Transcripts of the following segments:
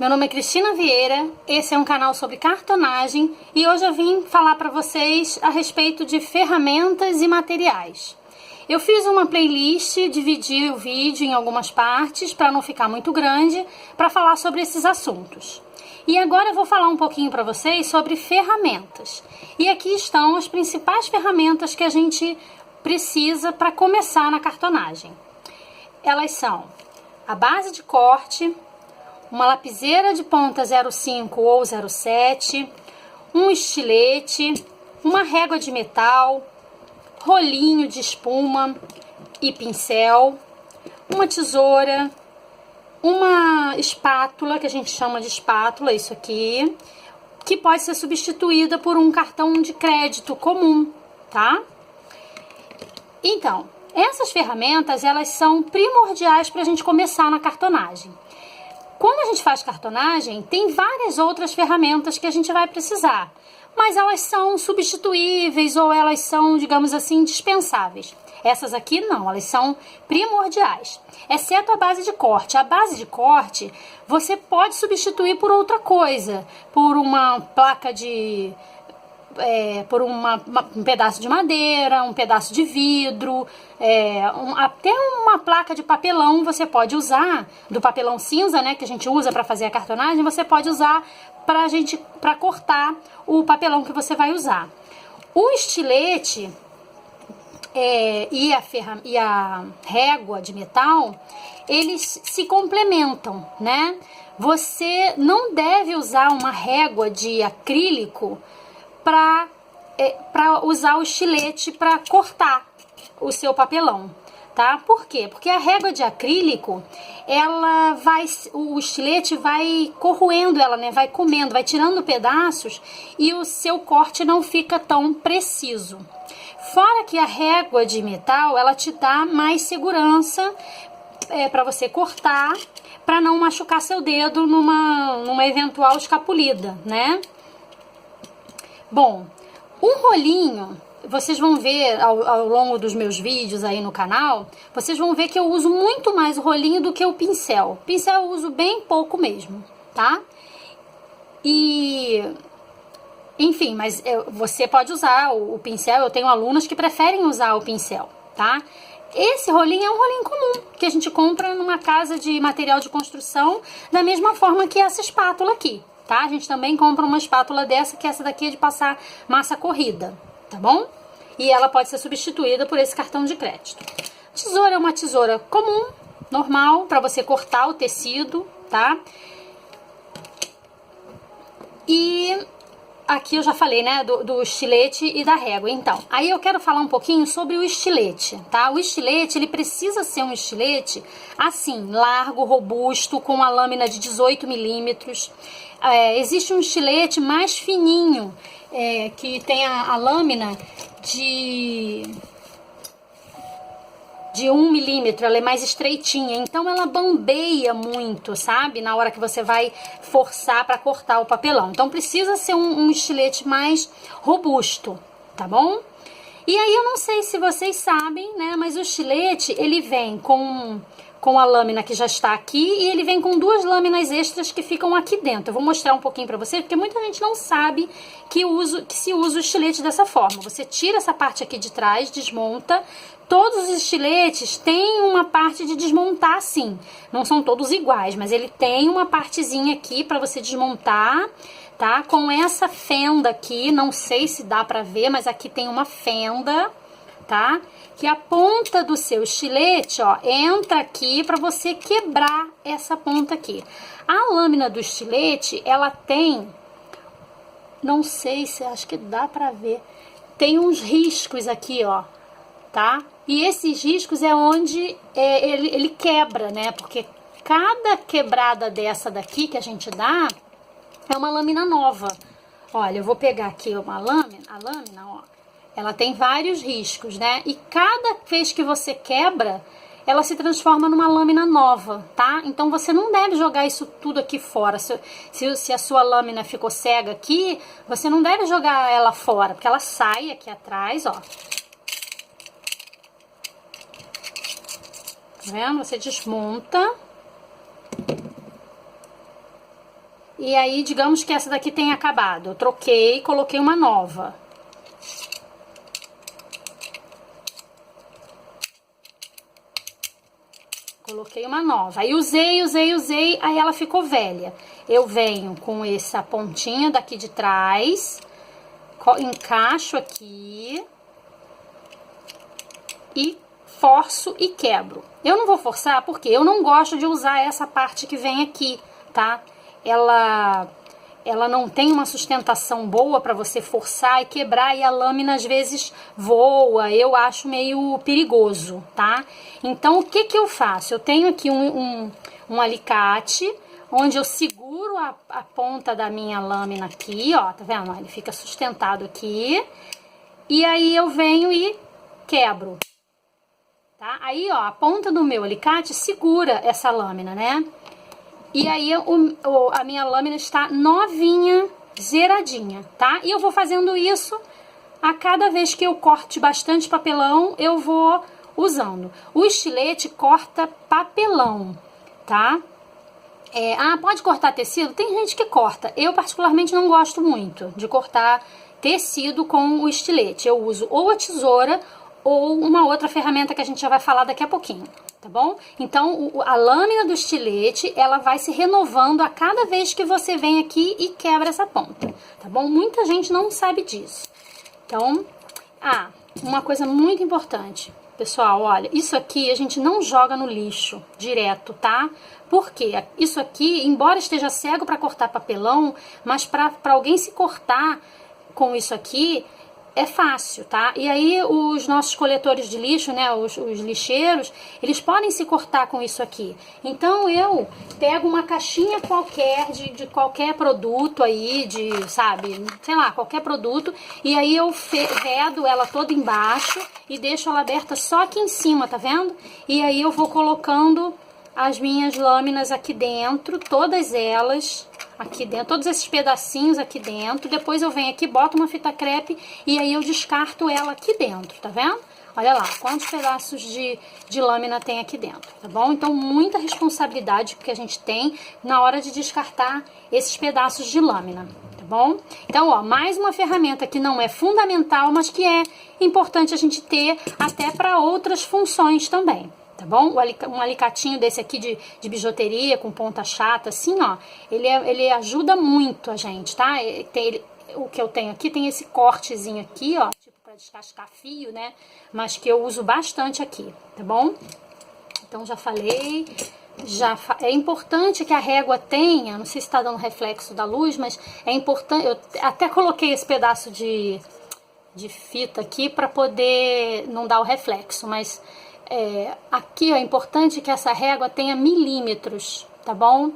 Meu nome é Cristina Vieira, esse é um canal sobre cartonagem e hoje eu vim falar para vocês a respeito de ferramentas e materiais. Eu fiz uma playlist, dividi o vídeo em algumas partes para não ficar muito grande, para falar sobre esses assuntos. E agora eu vou falar um pouquinho para vocês sobre ferramentas. E aqui estão as principais ferramentas que a gente precisa para começar na cartonagem. Elas são a base de corte, uma lapiseira de ponta 0,5 ou 0,7, um estilete, uma régua de metal, rolinho de espuma e pincel, uma tesoura, uma espátula, que a gente chama de espátula, isso aqui, que pode ser substituída por um cartão de crédito comum, tá? Então, essas ferramentas, elas são primordiais para a gente começar na cartonagem. Quando a gente faz cartonagem, tem várias outras ferramentas que a gente vai precisar, mas elas são substituíveis ou elas são, digamos assim, dispensáveis. Essas aqui não, elas são primordiais, exceto a base de corte. A base de corte você pode substituir por outra coisa, por uma placa de... por um pedaço de madeira, um pedaço de vidro, até uma placa de papelão você pode usar, do papelão cinza, né, que a gente usa para fazer a cartonagem, você pode usar para cortar o papelão que você vai usar. O estilete e a régua de metal, eles se complementam, né? Você não deve usar uma régua de acrílico para usar o estilete para cortar o seu papelão, tá? Por quê? Porque a régua de acrílico, o estilete vai corroendo ela, né? Vai comendo, vai tirando pedaços e o seu corte não fica tão preciso. Fora que a régua de metal, ela te dá mais segurança para você cortar, para não machucar seu dedo numa eventual escapulida, né? Bom, um rolinho, vocês vão ver ao longo dos meus vídeos aí no canal, vocês vão ver que eu uso muito mais o rolinho do que o pincel. Pincel eu uso bem pouco mesmo, tá? Enfim, mas você pode usar o pincel, eu tenho alunas que preferem usar o pincel, tá? Esse rolinho é um rolinho comum, que a gente compra numa casa de material de construção, da mesma forma que essa espátula aqui. Tá? A gente também compra uma espátula dessa, que essa daqui é de passar massa corrida, tá bom? E ela pode ser substituída por esse cartão de crédito. Tesoura é uma tesoura comum, normal, para você cortar o tecido, tá? E aqui eu já falei, né, do estilete e da régua. Então, aí eu quero falar um pouquinho sobre o estilete, tá? O estilete, ele precisa ser um estilete, assim, largo, robusto, com a lâmina de 18 milímetros. Existe um estilete mais fininho, que tem a lâmina de 1 milímetro, ela é mais estreitinha, então ela bambeia muito, sabe? Na hora que você vai forçar para cortar o papelão. Então precisa ser um estilete mais robusto, tá bom? E aí eu não sei se vocês sabem, né? Mas o estilete, ele vem com a lâmina que já está aqui e ele vem com duas lâminas extras que ficam aqui dentro. Eu vou mostrar um pouquinho para vocês, porque muita gente não sabe que se usa o estilete dessa forma. Você tira essa parte aqui de trás, desmonta. Todos os estiletes têm uma parte de desmontar, sim. Não são todos iguais, mas ele tem uma partezinha aqui para você desmontar, tá? Com essa fenda aqui, não sei se dá para ver, mas aqui tem uma fenda, tá? Que a ponta do seu estilete, ó, entra aqui para você quebrar essa ponta aqui. A lâmina do estilete, ela tem, não sei se, acho que dá para ver, tem uns riscos aqui, ó, tá? E esses riscos é onde ele quebra, né? Porque cada quebrada dessa daqui que a gente dá é uma lâmina nova. Olha, eu vou pegar aqui a lâmina, ó. Ela tem vários riscos, né? E cada vez que você quebra, ela se transforma numa lâmina nova, tá? Então você não deve jogar isso tudo aqui fora. Se a sua lâmina ficou cega aqui, você não deve jogar ela fora, porque ela sai aqui atrás, ó. Tá vendo? Você desmonta. E aí, digamos que essa daqui tenha acabado. Eu troquei, coloquei uma nova. Coloquei uma nova. Aí usei, aí ela ficou velha. Eu venho com essa pontinha daqui de trás, encaixo aqui e forço e quebro. Eu não vou forçar porque eu não gosto de usar essa parte que vem aqui, tá? Ela não tem uma sustentação boa para você forçar e quebrar, e a lâmina às vezes voa, eu acho meio perigoso, tá? Então, o que que eu faço? Eu tenho aqui um alicate, onde eu seguro a ponta da minha lâmina aqui, ó, tá vendo? Ele fica sustentado aqui, e aí eu venho e quebro, tá? Aí, ó, a ponta do meu alicate segura essa lâmina, né? E aí a minha lâmina está novinha, zeradinha, tá? E eu vou fazendo isso a cada vez que eu corte bastante papelão, eu vou usando. O estilete corta papelão, tá? Pode cortar tecido? Tem gente que corta. Eu particularmente não gosto muito de cortar tecido com o estilete. Eu uso ou a tesoura ou uma outra ferramenta que a gente já vai falar daqui a pouquinho, tá bom? Então, a lâmina do estilete, ela vai se renovando a cada vez que você vem aqui e quebra essa ponta, tá bom? Muita gente não sabe disso. Então, uma coisa muito importante, pessoal, olha, isso aqui a gente não joga no lixo direto, tá? Porque isso aqui, embora esteja cego para cortar papelão, mas para alguém se cortar com isso aqui, é fácil, tá? E aí os nossos coletores de lixo, né, os lixeiros, eles podem se cortar com isso aqui. Então eu pego uma caixinha qualquer de qualquer produto aí, sabe, sei lá, qualquer produto, e aí eu vedo ela toda embaixo e deixo ela aberta só aqui em cima, tá vendo? E aí eu vou colocando as minhas lâminas aqui dentro, todas elas aqui dentro, todos esses pedacinhos aqui dentro. Depois eu venho aqui, boto uma fita crepe e aí eu descarto ela aqui dentro, tá vendo? Olha lá, quantos pedaços de lâmina tem aqui dentro, tá bom? Então, muita responsabilidade que a gente tem na hora de descartar esses pedaços de lâmina, tá bom? Então, ó, mais uma ferramenta que não é fundamental, mas que é importante a gente ter até para outras funções também. Tá bom? Um alicatinho desse aqui de bijuteria com ponta chata, assim, ó, ele ajuda muito a gente, tá? O que eu tenho aqui tem esse cortezinho aqui, ó, tipo para descascar fio, né? Mas que eu uso bastante aqui, tá bom? Então, já falei. É importante que a régua tenha, não sei se tá dando reflexo da luz, mas é importante, eu até coloquei esse pedaço de fita aqui para poder não dar o reflexo, mas aqui ó, é importante que essa régua tenha milímetros, tá bom?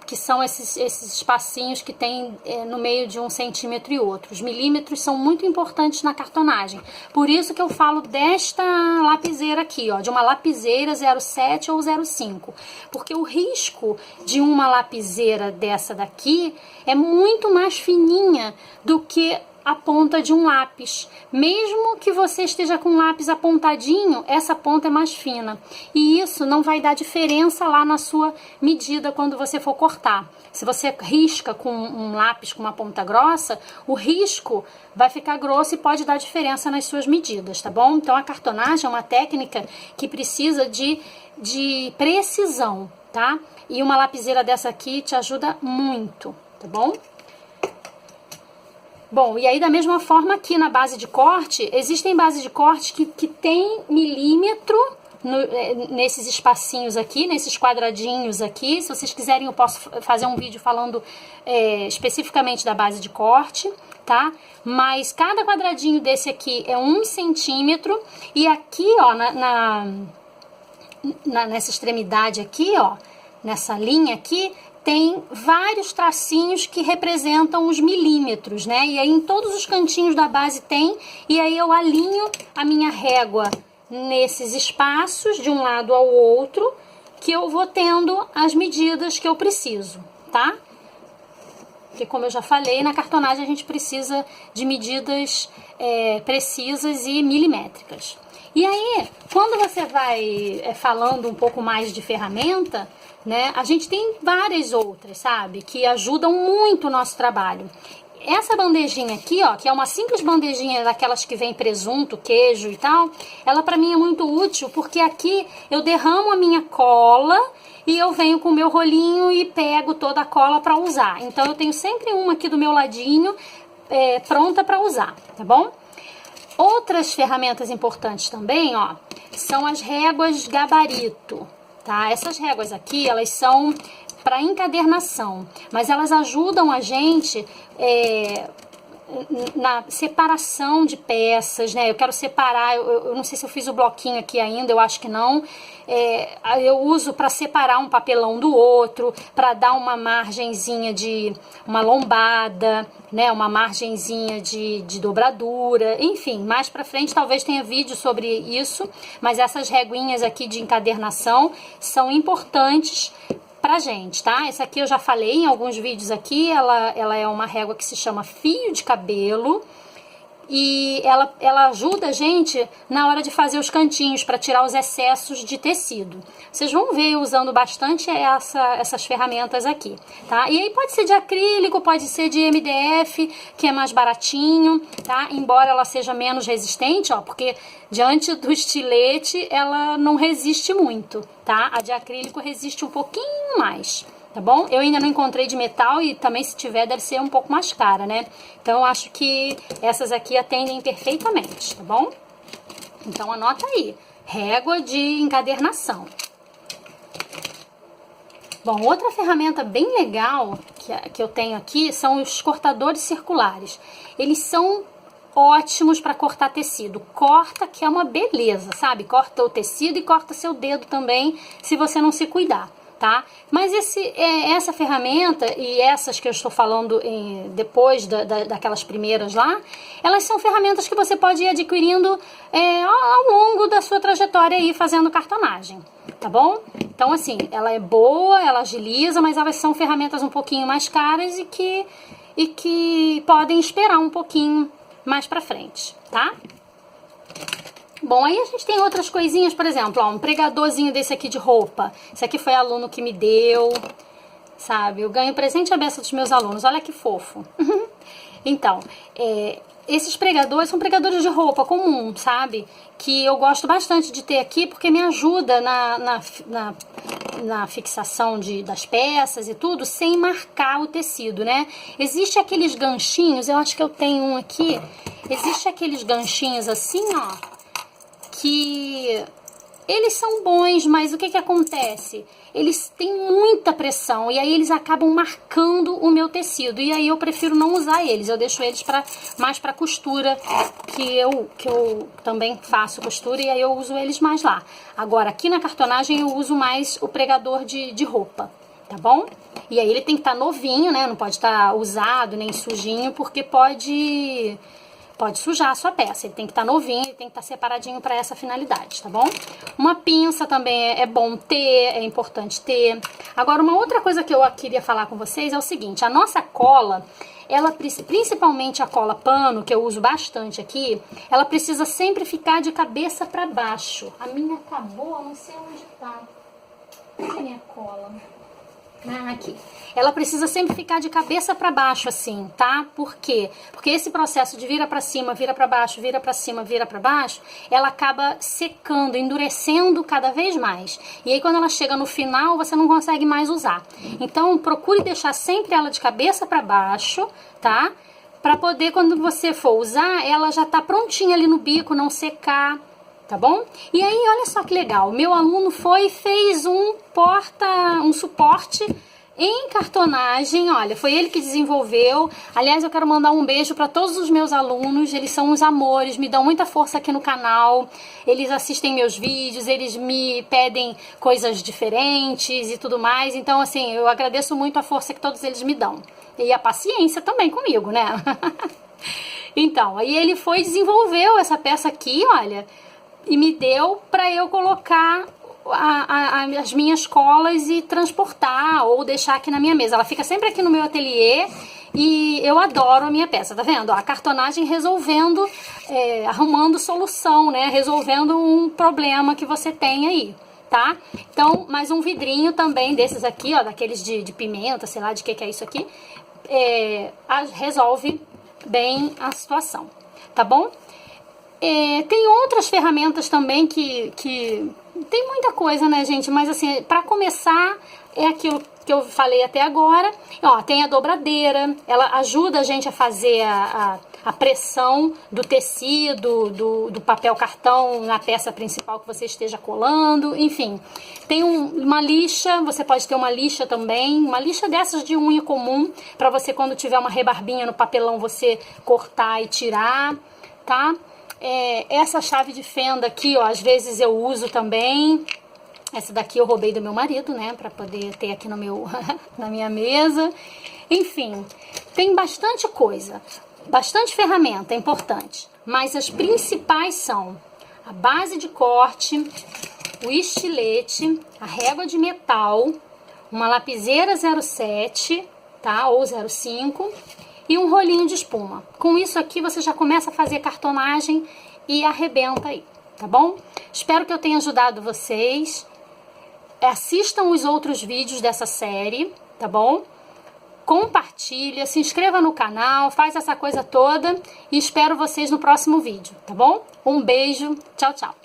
Que são esses espacinhos que tem no meio de 1 centímetro e outro. Os milímetros são muito importantes na cartonagem. Por isso que eu falo desta lapiseira aqui, ó, de uma lapiseira 0,7 ou 0,5. Porque o risco de uma lapiseira dessa daqui é muito mais fininha do que a ponta de um lápis. Mesmo que você esteja com o lápis apontadinho, essa ponta é mais fina. E isso não vai dar diferença lá na sua medida quando você for cortar. Se você risca com um lápis com uma ponta grossa, o risco vai ficar grosso e pode dar diferença nas suas medidas, tá bom? Então a cartonagem é uma técnica que precisa de precisão, tá? E uma lapiseira dessa aqui te ajuda muito, tá bom? Bom, e aí da mesma forma aqui na base de corte, existem bases de corte que tem milímetro nesses espacinhos aqui, nesses quadradinhos aqui. Se vocês quiserem eu posso fazer um vídeo falando especificamente da base de corte, tá? Mas cada quadradinho desse aqui é 1 centímetro e aqui, ó, nessa extremidade aqui, ó, nessa linha aqui, tem vários tracinhos que representam os milímetros, né? E aí em todos os cantinhos da base tem, e aí eu alinho a minha régua nesses espaços de um lado ao outro, que eu vou tendo as medidas que eu preciso, tá? Porque como eu já falei, na cartonagem a gente precisa de medidas precisas e milimétricas. E aí, quando você vai falando um pouco mais de ferramenta, né? A gente tem várias outras, sabe? Que ajudam muito o nosso trabalho. Essa bandejinha aqui, ó, que é uma simples bandejinha daquelas que vem presunto, queijo e tal, ela pra mim é muito útil porque aqui eu derramo a minha cola e eu venho com o meu rolinho e pego toda a cola pra usar. Então eu tenho sempre uma aqui do meu ladinho, pronta pra usar, tá bom? Outras ferramentas importantes também, ó, são as réguas gabarito, tá? Essas réguas aqui, elas são para encadernação, mas elas ajudam a gente na separação de peças, né? Eu quero separar, eu não sei se eu fiz o bloquinho aqui ainda, eu acho que não. Eu uso para separar um papelão do outro, para dar uma margenzinha de uma lombada, né? Uma margenzinha de dobradura, enfim, mais para frente talvez tenha vídeo sobre isso, mas essas reguinhas aqui de encadernação são importantes pra gente, tá? Essa aqui eu já falei em alguns vídeos aqui, ela é uma régua que se chama fio de cabelo e ela ajuda a gente na hora de fazer os cantinhos para tirar os excessos de tecido. Vocês vão ver eu usando bastante essas ferramentas aqui, tá? E aí pode ser de acrílico, pode ser de MDF, que é mais baratinho, tá? Embora ela seja menos resistente, ó, porque diante do estilete ela não resiste muito, tá? A de acrílico resiste um pouquinho mais, tá bom? Eu ainda não encontrei de metal e também se tiver deve ser um pouco mais cara, né? Então eu acho que essas aqui atendem perfeitamente, tá bom? Então anota aí, régua de encadernação. Bom, outra ferramenta bem legal que eu tenho aqui são os cortadores circulares. Eles são ótimos para cortar tecido. Corta que é uma beleza, sabe? Corta o tecido e corta seu dedo também, se você não se cuidar, tá? Mas essa ferramenta e essas que eu estou falando depois daquelas primeiras lá, elas são ferramentas que você pode ir adquirindo ao longo da sua trajetória aí fazendo cartonagem, tá bom? Então assim, ela é boa, ela agiliza, mas elas são ferramentas um pouquinho mais caras e que podem esperar um pouquinho mais pra frente, tá? Bom, aí a gente tem outras coisinhas, por exemplo, ó, um pregadorzinho desse aqui de roupa. Esse aqui foi aluno que me deu, sabe? Eu ganho presente à beça dos meus alunos, olha que fofo. Então, esses pregadores são pregadores de roupa comum, sabe? Que eu gosto bastante de ter aqui porque me ajuda na fixação das peças e tudo, sem marcar o tecido, né? Existe aqueles ganchinhos, eu acho que eu tenho um aqui, existe aqueles ganchinhos assim, ó, que eles são bons, mas o que acontece? Eles têm muita pressão e aí eles acabam marcando o meu tecido. E aí eu prefiro não usar eles, eu deixo eles mais para costura, que eu também faço costura e aí eu uso eles mais lá. Agora, aqui na cartonagem eu uso mais o pregador de roupa, tá bom? E aí ele tem que estar novinho, né? Não pode estar usado nem sujinho, porque pode sujar a sua peça. Ele tem que estar novinho, ele tem que estar separadinho para essa finalidade, tá bom? Uma pinça também é bom ter, é importante ter. Agora, uma outra coisa que eu queria falar com vocês é o seguinte, a nossa cola, ela, principalmente a cola pano, que eu uso bastante aqui, ela precisa sempre ficar de cabeça para baixo. A minha acabou, eu não sei onde tá. Cadê a minha cola? Ah, aqui. Ela precisa sempre ficar de cabeça para baixo assim, tá? Por quê? Porque esse processo de vira para cima, vira para baixo, vira para cima, vira para baixo, ela acaba secando, endurecendo cada vez mais. E aí quando ela chega no final, você não consegue mais usar. Então, procure deixar sempre ela de cabeça para baixo, tá? Para poder, quando você for usar, ela já tá prontinha ali no bico, não secar, tá bom? E aí, olha só que legal, meu aluno fez um suporte em cartonagem, olha, foi ele que desenvolveu. Aliás, eu quero mandar um beijo para todos os meus alunos, eles são uns amores, me dão muita força aqui no canal, eles assistem meus vídeos, eles me pedem coisas diferentes e tudo mais, então assim, eu agradeço muito a força que todos eles me dão. E a paciência também comigo, né? Então, aí ele desenvolveu essa peça aqui, olha, e me deu para eu colocar as minhas colas e transportar ou deixar aqui na minha mesa. Ela fica sempre aqui no meu ateliê e eu adoro a minha peça, tá vendo? A cartonagem resolvendo, arrumando solução, né? Resolvendo um problema que você tem aí, tá? Então, mais um vidrinho também desses aqui, ó, daqueles de pimenta, sei lá de que é isso aqui, resolve bem a situação, tá bom? Tem outras ferramentas também que tem muita coisa, né, gente? Mas assim, pra começar, é aquilo que eu falei até agora. Ó, tem a dobradeira, ela ajuda a gente a fazer a pressão do tecido, do papel cartão na peça principal que você esteja colando, enfim. Tem uma lixa, você pode ter uma lixa também, uma lixa dessas de unha comum, para você quando tiver uma rebarbinha no papelão você cortar e tirar, tá? Essa chave de fenda aqui, ó, às vezes eu uso também. Essa daqui eu roubei do meu marido, né, para poder ter aqui no meu na minha mesa. Enfim, tem bastante coisa, bastante ferramenta importante, mas as principais são a base de corte, o estilete, a régua de metal, uma lapiseira 07, tá, ou 05 e um rolinho de espuma. Com isso aqui você já começa a fazer cartonagem e arrebenta aí, tá bom? Espero que eu tenha ajudado vocês. Assistam os outros vídeos dessa série, tá bom? Compartilha, se inscreva no canal, faz essa coisa toda e espero vocês no próximo vídeo, tá bom? Um beijo, tchau, tchau!